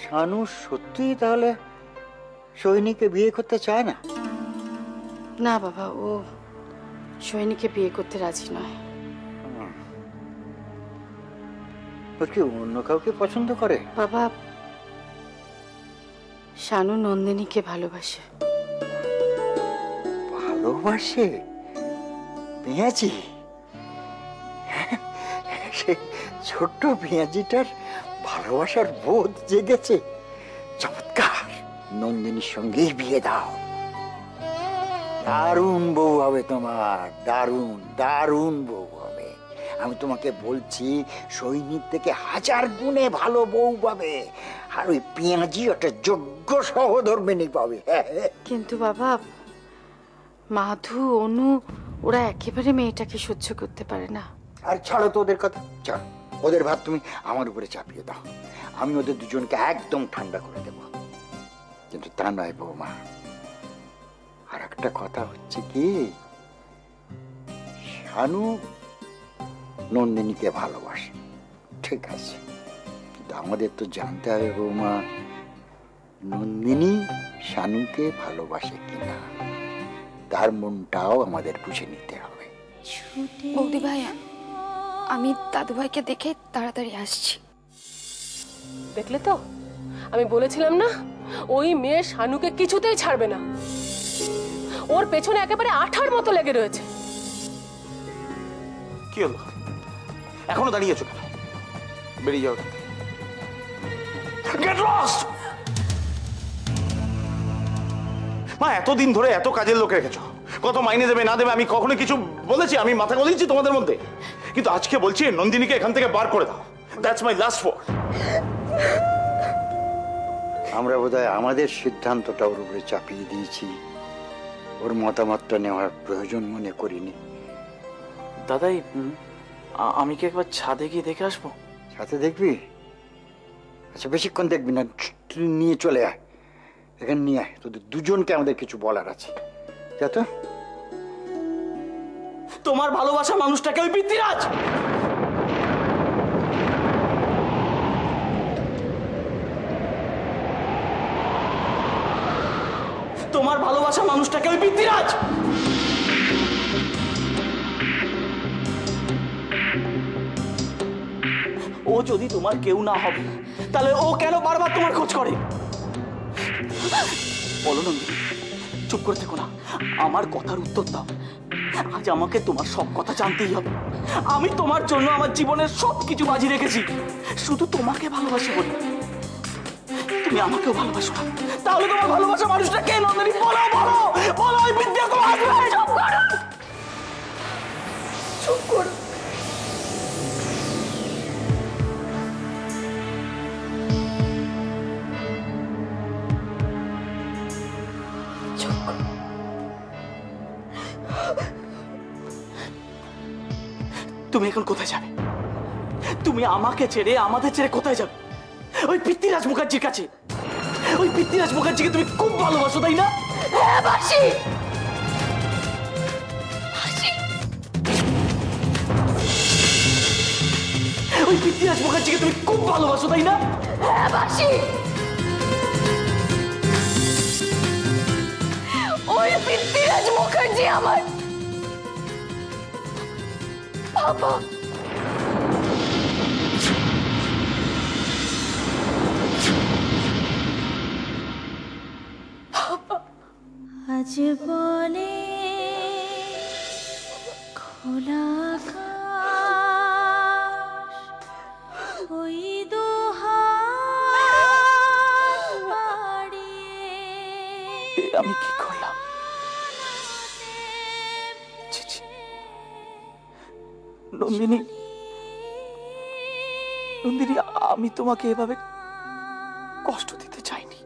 শানু সত্যি তাহলে সৈনিককে বিয়ে করতে চায় না? না বাবা, ও সৈনিককে বিয়ে করতে রাজি নয়। ওর কি অন্য কাউকে পছন্দ করে? বাবা, শানু নন্দিনীকে ভালোবাসে। ভালোবাসে? পেঁয়াজি? সে ছোট্ট পেঁয়াজিটার ভালোবাসার বোধ জেগেছে। চমৎকার, নন্দিনীর সঙ্গেই বিয়ে দাও। দারুণ বউ হবে তোমার, দারুণ দারুণ বউ হবে। আমি তোমাকে বলছি, সৈনিক থেকে 1000 গুণে ভালো বউ পাবে। আর ওই পেঁয়াজি একটা যোগ্য সহধর্মিনী পাবে। কিন্তু বাবা, মাধু, অনু ওরা একেবারে মেয়েটাকে সহ্য করতে পারে না। আর ছাড়ো তো ওদের কথা, ছাড়ো। ওদের ভাত তুমি আমার উপরে চাপিয়ে দাও, আমি ওদের দুজনকে একদম ঠান্ডা করে দেব। কিন্তু তা নয় বৌমা, আর একটা কথা হচ্ছে কি, শানু নন্দিনীকে ভালোবাসে, ঠিক আছে, কিন্তু আমাদের তো জানতে হবে বৌমা, নন্দিনী শানুকে ভালোবাসে কিনা। তার মনটাও আমাদের বুঝে নিতে হবে। বৌদি ভাই, আমি দাদু ভাইকে দেখে তাড়াতাড়ি আসছি। দেখলে তো, আমি বলেছিলাম না, ওই মেয়ে শানুকে কিছুতেই ছাড়বে না। ওর পেছনে একেবারে আঠার মতো লেগে রয়েছে। কি হলো, এখনো দাঁড়িয়ে আছো কেন? বেরিয়ে যাও। Get lost! মা, এতদিন ধরে এত কাজের লোক রেখেছো, কত মাইনে দেবে না দেবে আমি কখনো কিছু বলেছি? আমি মাথা গলিয়েছি তোমাদের মধ্যে? কিন্তু আজকে বলছি নন্দিনীকে এখান থেকে বার করে দাও। That's my last word. আমরা বোধহয় আমাদের সিদ্ধান্তটা ওর উপরে চাপিয়ে দিয়েছি, ওর মতামতটা নেওয়ার প্রয়োজন মনে করিনি। দাদাই, আমি কি একবার ছাদে গিয়ে দেখে আসবো? সাথে দেখবি? আচ্ছা, বেশিক্ষণ দেখবি না, তুই নিয়ে চলে আয়, এখানে নিয়ে আয়, তোদের দুজনকে আমাদের কিছু বলার আছে। যা তো। তোমার ভালোবাসা মানুষটাকে ওই পৃথ্বীরাজ, তোমার ভালোবাসা মানুষটাকে ওই পৃথ্বীরাজ। ও যদি তোমার কেউ না হবে, তাহলে ও কেন বারবার তোমার খোঁজ করে? বলো নন্দিনী, চুপ করে থেকো না, আমার কথার উত্তর দাও। আজ আমাকে তোমার সব কথা জানতেই হবে। আমি তোমার জন্য আমার জীবনের সবকিছু বাজি রেখেছি, শুধু তোমাকে ভালোবাসি বলে। তুমি আমাকেও ভালোবাসো না, তাহলে তোমার ভালোবাসা মানুষটা কে নন্দিনী? বলো বলো বলো, ওই বিদ্যা তোমার হাজবেন্ড। চুপ করো, চুপ করো। তুমি এখন কোথায় যাবে? তুমি আমাকে ছেড়ে, আমাদের ছেড়ে কোথায় যাবে? ওই পৃথ্বীরাজ মুখার্জির কাছে। ওই পৃথ্বীরাজ মুখার্জিকে তুমি খুব ভালোবাসো, তাই না? হ্যাঁ, বাসি। ওই পৃথ্বীরাজ মুখার্জিকে তুমি খুব ভালোবাসো, তাই না? হ্যাঁ, বাসি। ওই পৃথ্বীরাজ মুখার্জি আমার বাবা। আজ বলে খোলা আকাশ, ওই দুহাত বাড়িয়ে আমি কি করলাম? নন্দিনী, নন্দিনী, আমি তোমাকে এভাবে কষ্ট দিতে চাইনি।